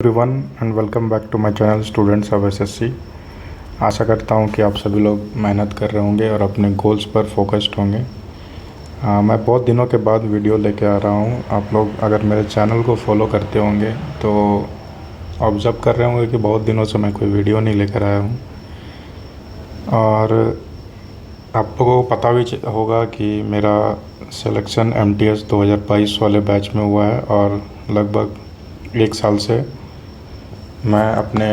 Everyone and welcome back to my channel students of SSC. आशा करता हूं कि आप सभी लोग मेहनत कर रहे होंगे और अपने गोल्स पर फोकस्ड होंगे। मैं बहुत दिनों के बाद वीडियो लेके आ रहा हूं। आप लोग अगर मेरे चैनल को फॉलो करते होंगे तो ऑब्ज़र्व कर रहे होंगे कि बहुत दिनों से मैं कोई वीडियो नहीं लेकर आया हूं। और आप लोगों को पता भी होगा कि मेरा सिलेक्शन एमटीएस 2022 वाले बैच में हुआ है और लगभग 1 साल से मैं अपने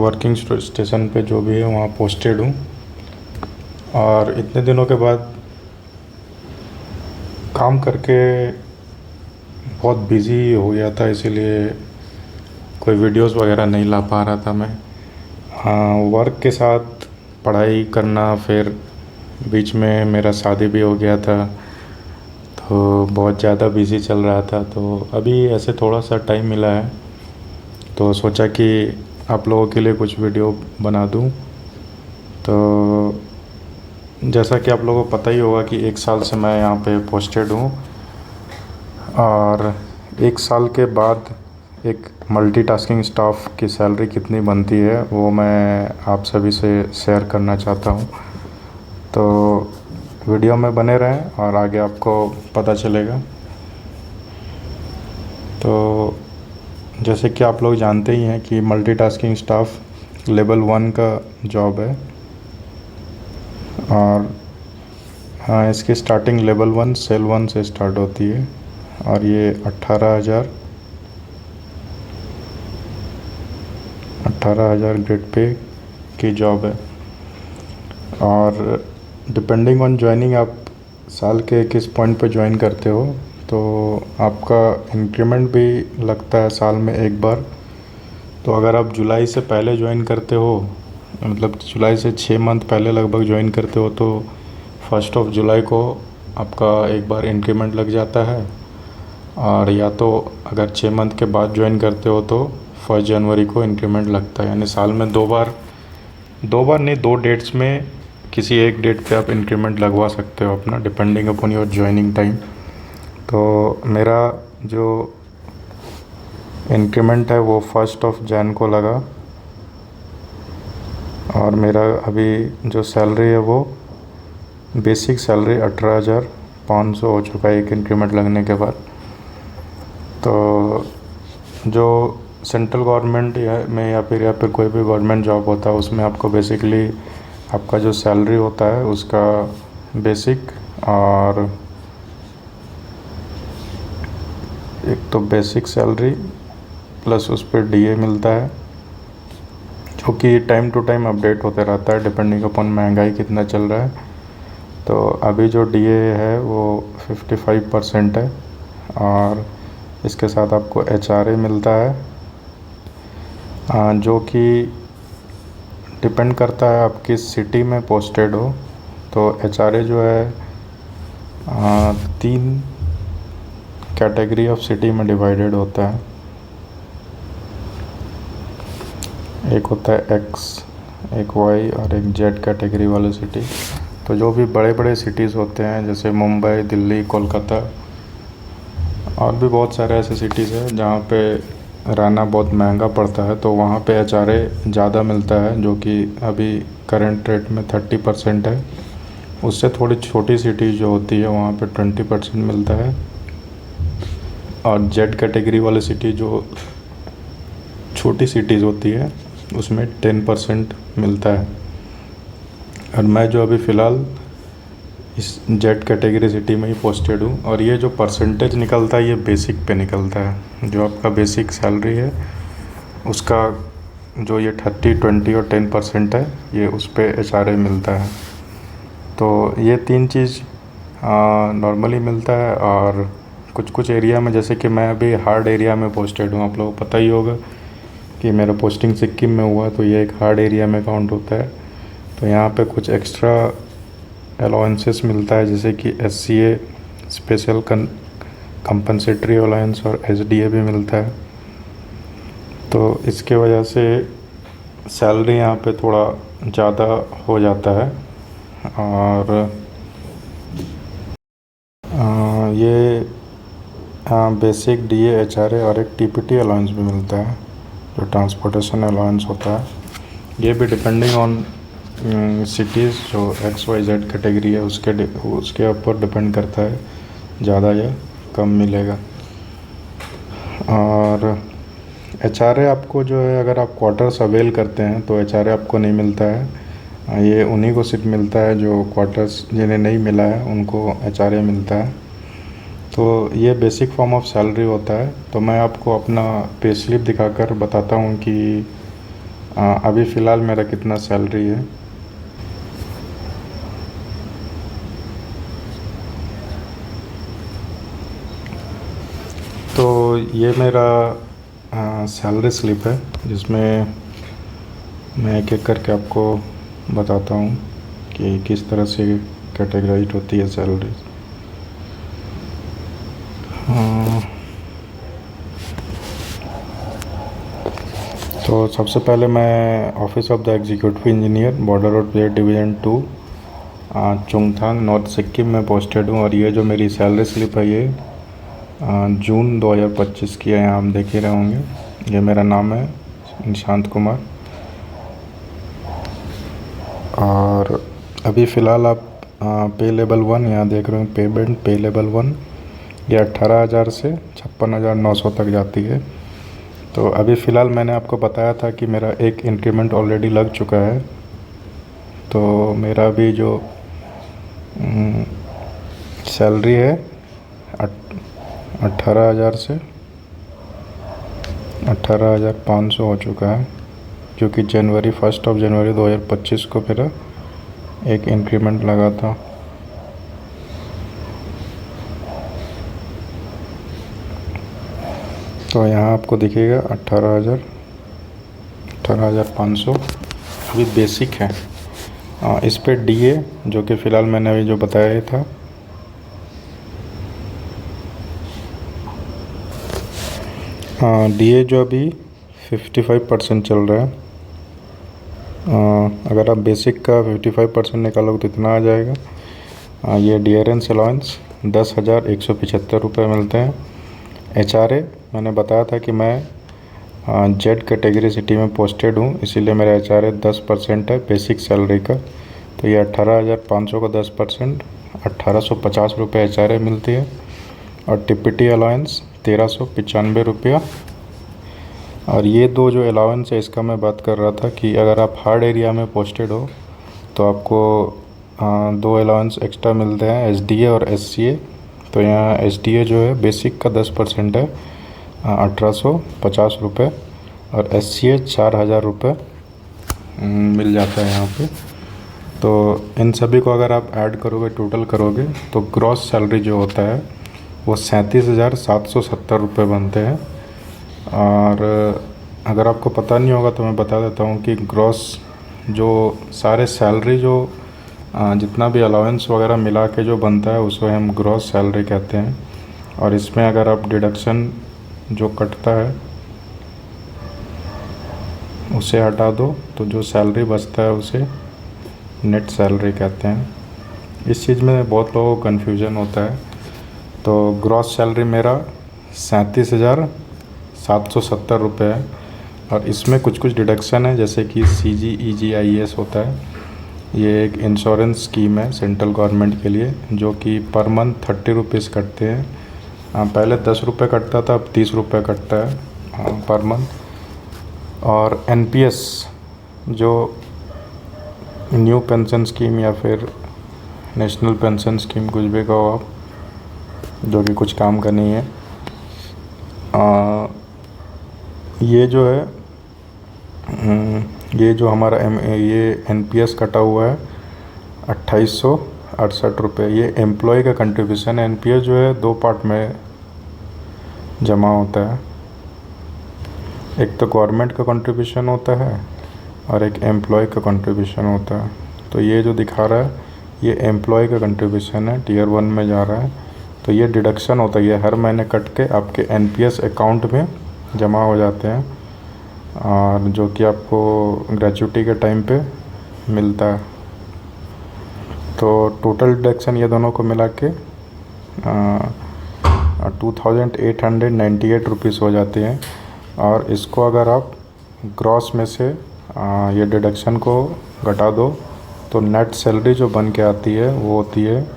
वर्किंग स्टेशन पे जो भी है वहाँ पोस्टेड हूँ। और इतने दिनों के बाद काम करके बहुत बिज़ी हो गया था, इसीलिए कोई वीडियोस वगैरह नहीं ला पा रहा था मैं। वर्क के साथ पढ़ाई करना, फिर बीच में मेरा शादी भी हो गया था तो बहुत ज़्यादा बिज़ी चल रहा था। तो अभी ऐसे थोड़ा सा टाइम मिला है तो सोचा कि आप लोगों के लिए कुछ वीडियो बना दूं। तो जैसा कि आप लोगों को पता ही होगा कि 1 साल से मैं यहाँ पे पोस्टेड हूँ और 1 साल के बाद एक मल्टीटास्किंग स्टाफ की सैलरी कितनी बनती है वो मैं आप सभी से शेयर करना चाहता हूँ। तो वीडियो में बने रहें और आगे आपको पता चलेगा। तो जैसे कि आप लोग जानते ही हैं कि मल्टीटास्किंग स्टाफ लेवल 1 का जॉब है और हाँ, इसकी स्टार्टिंग लेवल 1 सेल 1 से स्टार्ट होती है और ये 18,000 ग्रेड पे की जॉब है। और डिपेंडिंग ऑन ज्वाइनिंग, आप साल के किस पॉइंट पे ज्वाइन करते हो तो आपका इंक्रीमेंट भी लगता है साल में एक बार। तो अगर आप जुलाई से पहले ज्वाइन करते हो, मतलब जुलाई से 6 मंथ पहले लगभग ज्वाइन करते हो, तो 1 जुलाई को आपका एक बार इंक्रीमेंट लग जाता है। और या तो अगर 6 मंथ के बाद ज्वाइन करते हो तो 1 जनवरी को इंक्रीमेंट लगता है। यानी साल में दो बार नहीं, 2 डेट्स में किसी एक डेट पे आप इंक्रीमेंट लगवा सकते हो अपना, depending upon your joining time. तो मेरा जो इंक्रीमेंट है वो 1 जन को लगा और मेरा अभी जो सैलरी है वो बेसिक सैलरी 18,500 हो चुका है एक इंक्रीमेंट लगने के बाद। तो जो सेंट्रल गवर्नमेंट या फिर कोई भी गवर्नमेंट जॉब होता है उसमें आपको बेसिकली आपका जो सैलरी होता है उसका बेसिक और एक तो बेसिक सैलरी प्लस उस पर डीए मिलता है, जो कि टाइम टू टाइम अपडेट होते रहता है डिपेंडिंग अपॉन महंगाई कितना चल रहा है। तो अभी जो डीए है वो 55% है और इसके साथ आपको एचआरए मिलता है, जो कि डिपेंड करता है आप किस सिटी में पोस्टेड हो। तो एचआरए जो है 3 कैटेगरी ऑफ सिटी में डिवाइडेड होता है। एक होता है एक्स, एक वाई और एक जेड कैटेगरी वाले सिटी। तो जो भी बड़े बड़े सिटीज़ होते हैं जैसे मुंबई, दिल्ली, कोलकाता और भी बहुत सारे ऐसे सिटीज़ हैं जहाँ पे रहना बहुत महंगा पड़ता है, तो वहाँ पे एचआरए ज़्यादा मिलता है, जो कि अभी करंट रेट में 30% है। उससे थोड़ी छोटी सिटी जो होती है वहाँ पे 20% मिलता है। और जेड कैटेगरी वाली सिटी जो छोटी सिटीज़ होती है उसमें 10% मिलता है। और मैं जो अभी फ़िलहाल इस जेड कैटेगरी सिटी में ही पोस्टेड हूँ। और ये जो परसेंटेज निकलता है ये बेसिक पे निकलता है। जो आपका बेसिक सैलरी है उसका जो ये 30, 20 और 10% है, ये उस पर एचआरए मिलता है। तो ये 3 चीज़ नॉर्मली मिलता है। और कुछ कुछ एरिया में, जैसे कि मैं अभी हार्ड एरिया में पोस्टेड हूँ, आप लोगों को पता ही होगा कि मेरा पोस्टिंग सिक्किम में हुआ, तो ये एक हार्ड एरिया में काउंट होता है। तो यहाँ पे कुछ एक्स्ट्रा अलाउंसेस मिलता है, जैसे कि एससीए स्पेशल कंपनसेटरी अलाउंस और एसडीए भी मिलता है। तो इसके वजह से सैलरी यहाँ पे थोड़ा ज़्यादा हो जाता है। और ये बेसिक डीए, एचआरए और एक टीपीटी अलाउंस भी मिलता है, जो ट्रांसपोर्टेशन अलाउंस होता है। ये भी डिपेंडिंग ऑन सिटीज़, जो XYZ कैटेगरी है उसके ऊपर डिपेंड करता है, ज़्यादा या कम मिलेगा। और एचआरए आपको जो है, अगर आप क्वार्टर्स अवेल करते हैं तो एचआरए आपको नहीं मिलता है। ये उन्हीं को सिर्फ मिलता है जो क्वार्टर्स जिन्हें नहीं मिला है उनको एचआरए मिलता है। तो ये बेसिक फॉर्म ऑफ सैलरी होता है। तो मैं आपको अपना पे स्लिप दिखाकर बताता हूँ कि अभी फ़िलहाल मेरा कितना सैलरी है। तो ये मेरा सैलरी स्लिप है, जिसमें मैं एक एक करके आपको बताता हूँ कि किस तरह से कैटेगराइज होती है सैलरी। तो सबसे पहले मैं office of the executive engineer, border road player division 2, Chungthang, north Sikkim में पोस्टेड हूँ। और ये जो मेरी सैलरी स्लिप है, ये जून 2025 की है। यहाँ हम देख ही रहे होंगे, ये मेरा नाम है निशांत कुमार। और अभी फ़िलहाल आप पे लेवल 1 यहाँ देख रहे हो, पेमेंट पे लेवल 1, ये 18,000 से 56,900 तक जाती है। तो अभी फ़िलहाल मैंने आपको बताया था कि मेरा एक इंक्रीमेंट ऑलरेडी लग चुका है। तो मेरा भी जो सैलरी है 18,000 से 18,500 हो चुका है, क्योंकि 1 जनवरी 2025 को मेरा एक इंक्रीमेंट लगा था। तो यहाँ आपको दिखेगा 18,500 अभी बेसिक है। इस पे डीए, जो कि फ़िलहाल मैंने अभी जो बताया ही था, डीए जो अभी 55% चल रहा है। अगर आप बेसिक का 55% निकालोगे तो इतना आ जाएगा। ये डियरेंस अलाउंस 10,175 रुपये मिलते हैं। एचआरए मैंने बताया था कि मैं जेड कैटेगरी सिटी में पोस्टेड हूँ, इसीलिए मेरा एचआरए 10% है बेसिक सैलरी का। तो ये 18,500 का 10%, 1,850 रुपये एचआरए मिलती है। और टीपीटी अलाउंस 1,395 रुपया। और ये दो जो अलाउंस है, इसका मैं बात कर रहा था कि अगर आप हार्ड एरिया में पोस्टेड हो तो आपको दो अलाउंस एक्स्ट्रा मिलते हैं, एसडीए और एससीए। तो यहाँ एसडीए जो है बेसिक का 10% है, 1,850 रुपये, और एससीए 4,000 रुपये मिल जाता है यहाँ पे। तो इन सभी को अगर आप ऐड करोगे, टोटल करोगे, तो ग्रॉस सैलरी जो होता है वो 37,770 रुपये बनते हैं। और अगर आपको पता नहीं होगा तो मैं बता देता हूँ कि ग्रॉस जो सारे सैलरी जो जितना भी अलाउंस वगैरह मिला के जो बनता है उसको हम ग्रॉस सैलरी कहते हैं। और इसमें अगर आप डिडक्शन जो कटता है उसे हटा दो तो जो सैलरी बचता है उसे नेट सैलरी कहते हैं। इस चीज़ में बहुत लोगों को कन्फ्यूजन होता है। तो ग्रॉस सैलरी मेरा 37,770 रुपये है। और इसमें कुछ कुछ डिडक्शन है, जैसे कि CGEGIS होता है। ये एक इंश्योरेंस स्कीम है सेंट्रल गवर्नमेंट के लिए, जो कि पर मंथ 30 रुपीज़ कटते हैं। पहले 10 रुपये कटता था, अब 30 रुपये कटता है पर मंथ। और NPS जो न्यू पेंशन स्कीम या फिर नेशनल पेंशन स्कीम, कुछ भी कहो आप, जो कि कुछ काम का नहीं है, ये जो है ये जो हमारा ये NPS कटा हुआ है 2,868 रुपये। ये एम्प्लॉय का कंट्रीब्यूशन है। NPS जो है दो पार्ट में जमा होता है, एक तो गवर्नमेंट का कंट्रीब्यूशन होता है और एक एम्प्लॉय का कंट्रीब्यूशन होता है। तो ये जो दिखा रहा है ये एम्प्लॉय का कंट्रीब्यूशन है, Tier 1 में जा रहा है। तो ये डिडक्शन होता है, ये हर महीने कट के आपके NPS अकाउंट में जमा हो जाते हैं, और जो कि आपको ग्रेचुइटी के टाइम पे मिलता है। तो टोटल डिडक्शन ये दोनों को मिला के ₹2898 हो जाती हैं। और इसको अगर आप ग्रॉस में से ये डिडक्शन को घटा दो तो नेट सैलरी जो बन के आती है वो होती है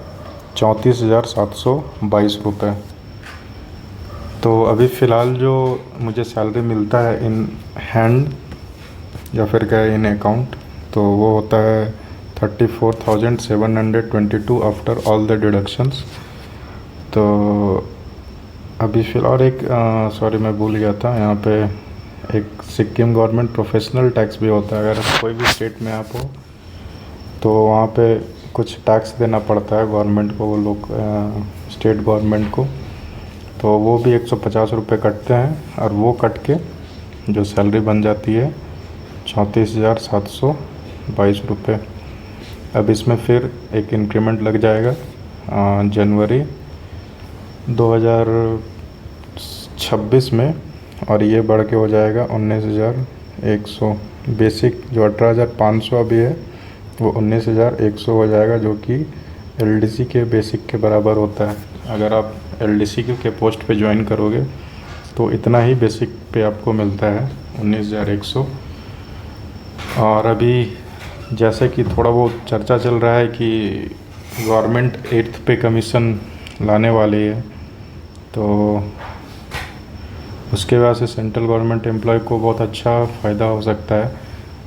₹34,722। तो अभी फ़िलहाल जो मुझे सैलरी मिलता है इन हैंड या फिर क्या इन अकाउंट, तो वो होता है 34,722 आफ्टर ऑल द डिडक्शंस। तो अभी फ़िलहाल एक सॉरी मैं भूल गया था, यहाँ पे एक सिक्किम गवर्नमेंट प्रोफेशनल टैक्स भी होता है। अगर कोई भी स्टेट में आप हो तो वहाँ पे कुछ टैक्स देना पड़ता है गवर्नमेंट को, वो लोग स्टेट गवर्नमेंट को, तो वो भी ₹150 कटते हैं और वो कट के जो सैलरी बन जाती है ₹34,722। अब इसमें फिर एक इंक्रीमेंट लग जाएगा जनवरी 2026 में, और ये बढ़ के हो जाएगा 19,100। बेसिक जो 18,500 अभी है वो 19,100 हो जाएगा, जो कि एलडीसी के बेसिक के बराबर होता है। अगर आप एलडीसी के पोस्ट पे ज्वाइन करोगे तो इतना ही बेसिक पे आपको मिलता है 19,100। और अभी जैसे कि थोड़ा बहुत चर्चा चल रहा है कि गवर्नमेंट 8th पे कमीशन लाने वाली है, तो उसके वजह से सेंट्रल गवर्नमेंट एम्प्लॉय को बहुत अच्छा फ़ायदा हो सकता है।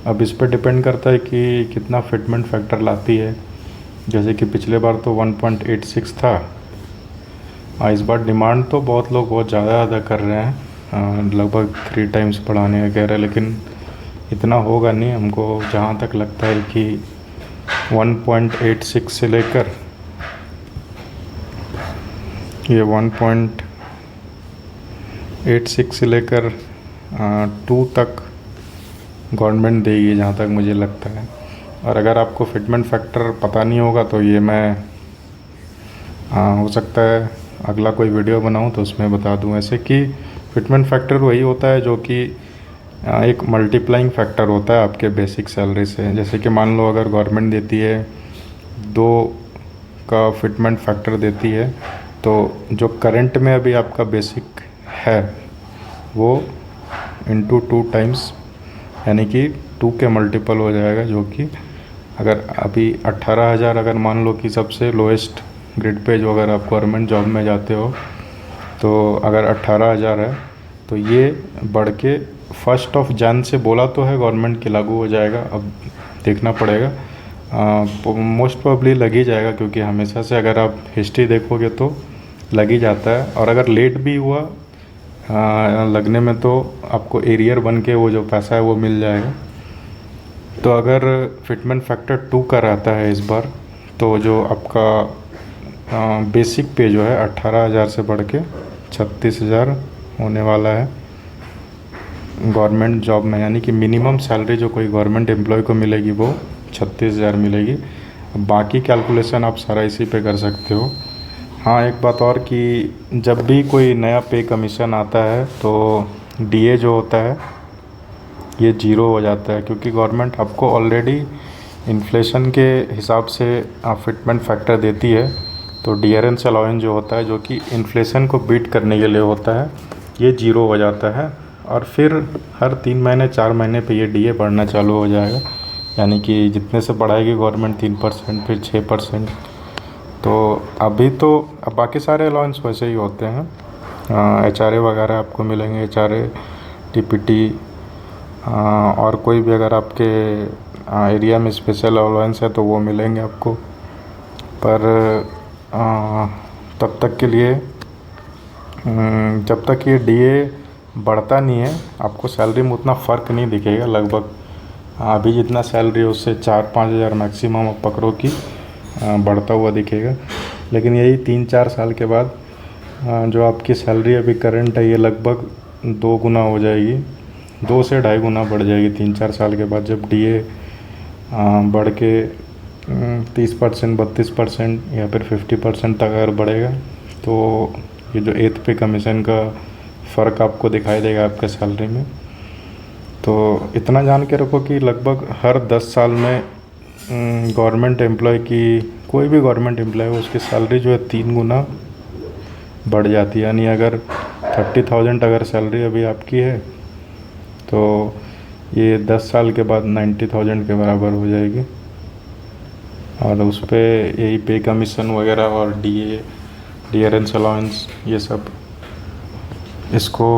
अब इस पर डिपेंड करता है कि कितना फिटमेंट फैक्टर लाती है। जैसे कि पिछले बार तो 1.86 था, इस बार डिमांड तो बहुत लोग बहुत ज़्यादा कर रहे हैं, लगभग 3 टाइम्स बढ़ाने वगैरह, लेकिन इतना होगा नहीं। हमको जहाँ तक लगता है कि 1.86 से लेकर ये 1.86 से लेकर 2 तक गवर्नमेंट देगी, जहाँ तक मुझे लगता है। और अगर आपको फिटमेंट फैक्टर पता नहीं होगा तो ये मैं हो सकता है अगला कोई वीडियो बनाऊँ तो उसमें बता दूँ। ऐसे कि फिटमेंट फैक्टर वही होता है जो कि एक मल्टीप्लाइंग फैक्टर होता है आपके बेसिक सैलरी से। जैसे कि मान लो अगर गवर्नमेंट देती है 2 का फिटमेंट फैक्टर देती है, तो जो करंट में अभी आपका बेसिक है वो इंटू 2 टाइम्स, यानी कि 2 के मल्टीपल हो जाएगा। जो कि अगर अभी 18,000 अगर मान लो कि सबसे लोएस्ट ग्रेड पे जो अगर आप गवर्नमेंट जॉब में जाते हो, तो अगर 18,000 है तो ये बढ़ के 1 जनवरी से बोला तो है गवर्नमेंट के लागू हो जाएगा। अब देखना पड़ेगा, मोस्ट प्रोबेबली लग ही जाएगा, क्योंकि हमेशा से अगर आप हिस्ट्री देखोगे तो लग ही जाता है। और अगर लेट भी हुआ लगने में तो आपको एरियर बन के वो जो पैसा है वो मिल जाएगा। तो अगर फिटमेंट फैक्टर 2 का रहता है इस बार, तो जो आपका बेसिक पे जो है 18,000 से बढ़ के 36,000 होने वाला है गवर्नमेंट जॉब में, यानी कि मिनिमम सैलरी जो कोई गवर्नमेंट एम्प्लॉय को मिलेगी वो 36,000 मिलेगी। बाकी कैलकुलेशन आप सारा इसी पे कर सकते हो। हाँ, एक बात और कि जब भी कोई नया पे कमीशन आता है तो डीए जो होता है ये 0 हो जाता है, क्योंकि गवर्नमेंट आपको ऑलरेडी इन्फ्लेशन के हिसाब से फिटमेंट फैक्टर देती है। तो डियरेंस अलाउंस जो होता है, जो कि इन्फ्लेशन को बीट करने के लिए होता है, ये 0 हो जाता है। और फिर हर 3 महीने 4 महीने पे ये डीए बढ़ना चालू हो जाएगा, यानी कि जितने से बढ़ाएगी गवर्नमेंट 3%, फिर 6%। तो अभी तो अब बाकी सारे अलाउंस वैसे ही होते हैं, एचआरए वगैरह आपको मिलेंगे, एचआरए, टीपीटी, और कोई भी अगर आपके एरिया में स्पेशल अलाउंस है तो वो मिलेंगे आपको। पर तब तक के लिए जब तक ये डीए बढ़ता नहीं है आपको सैलरी में उतना फ़र्क नहीं दिखेगा। लगभग अभी जितना सैलरी है उससे 4-5 हज़ार मैक्सिमम आप पकड़ो कि बढ़ता हुआ दिखेगा। लेकिन यही 3-4 साल के बाद जो आपकी सैलरी अभी करंट है ये लगभग 2 गुना हो जाएगी, 2 से 2.5 गुना बढ़ जाएगी 3-4 साल के बाद, जब डीए बढ़ के 30%, 32% या फिर 50% तक अगर बढ़ेगा तो ये जो 8th पे कमीशन का फ़र्क आपको दिखाई देगा आपके सैलरी में। तो इतना जान के रखो कि लगभग हर 10 साल में गवर्नमेंट एम्प्लॉय की, कोई भी गवर्नमेंट एम्प्लॉय हो, उसकी सैलरी जो है 3 गुना बढ़ जाती है। यानी अगर 30,000 अगर सैलरी अभी आपकी है तो ये 10 साल के बाद 90,000 के बराबर हो जाएगी। और उस पर यही पे कमीशन वगैरह और डियरेंस अलाउंस ये सब इसको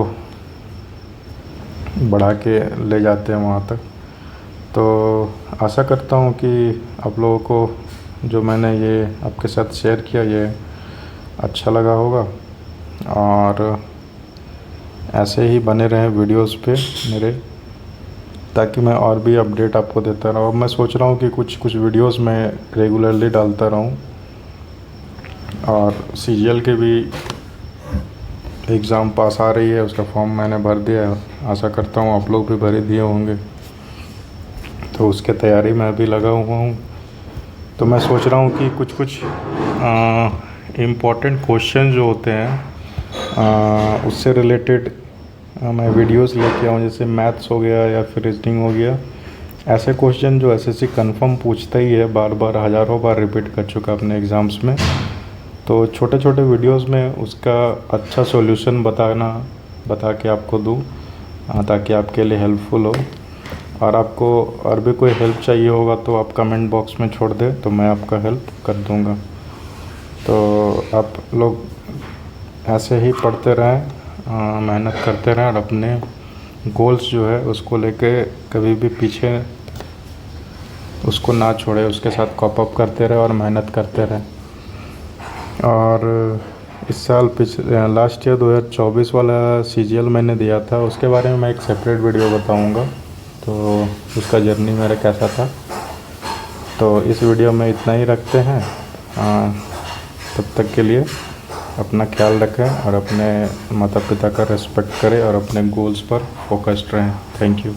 बढ़ा के ले जाते हैं वहाँ तक। तो आशा करता हूँ कि आप लोगों को जो मैंने ये आपके साथ शेयर किया ये अच्छा लगा होगा, और ऐसे ही बने रहें वीडियोस पे मेरे, ताकि मैं और भी अपडेट आपको देता रहूँ। अब मैं सोच रहा हूँ कि कुछ वीडियोस मैं रेगुलरली डालता रहूँ। और सीजीएल के भी एग्ज़ाम पास आ रही है, उसका फॉर्म मैंने भर दिया है, आशा करता हूँ आप लोग भी भर ही दिए होंगे। तो उसके तैयारी में अभी लगा हुआ हूँ। तो मैं सोच रहा हूँ कि कुछ इम्पोर्टेंट क्वेश्चन जो होते हैं उससे रिलेटेड मैं वीडियोस लेके आऊँ, जैसे मैथ्स हो गया या फिर रीजनिंग हो गया। ऐसे क्वेश्चन जो एसएससी कंफर्म पूछता ही है, बार बार हज़ारों बार रिपीट कर चुका अपने एग्ज़ाम्स में। तो छोटे छोटे वीडियोस में उसका अच्छा सॉल्यूशन बता के आपको दूँ, ताकि आपके लिए हेल्पफुल हो। और आपको और भी कोई हेल्प चाहिए होगा तो आप कमेंट बॉक्स में छोड़ दें, तो मैं आपका हेल्प कर दूँगा। तो आप लोग ऐसे ही पढ़ते रहें, मेहनत करते रहें, और अपने गोल्स जो है उसको लेके कभी भी पीछे उसको ना छोड़े, उसके साथ कॉप अप करते रहे और मेहनत करते रहे। और इस साल लास्ट ईयर 2024 वाला सीजीएल मैंने दिया था, उसके बारे में मैं एक सेपरेट वीडियो बताऊंगा, तो उसका जर्नी मेरा कैसा था। तो इस वीडियो में इतना ही रखते हैं। तब तक के लिए अपना ख्याल रखें और अपने माता पिता का रिस्पेक्ट करें और अपने गोल्स पर फोकस्ड रहें। Thank you.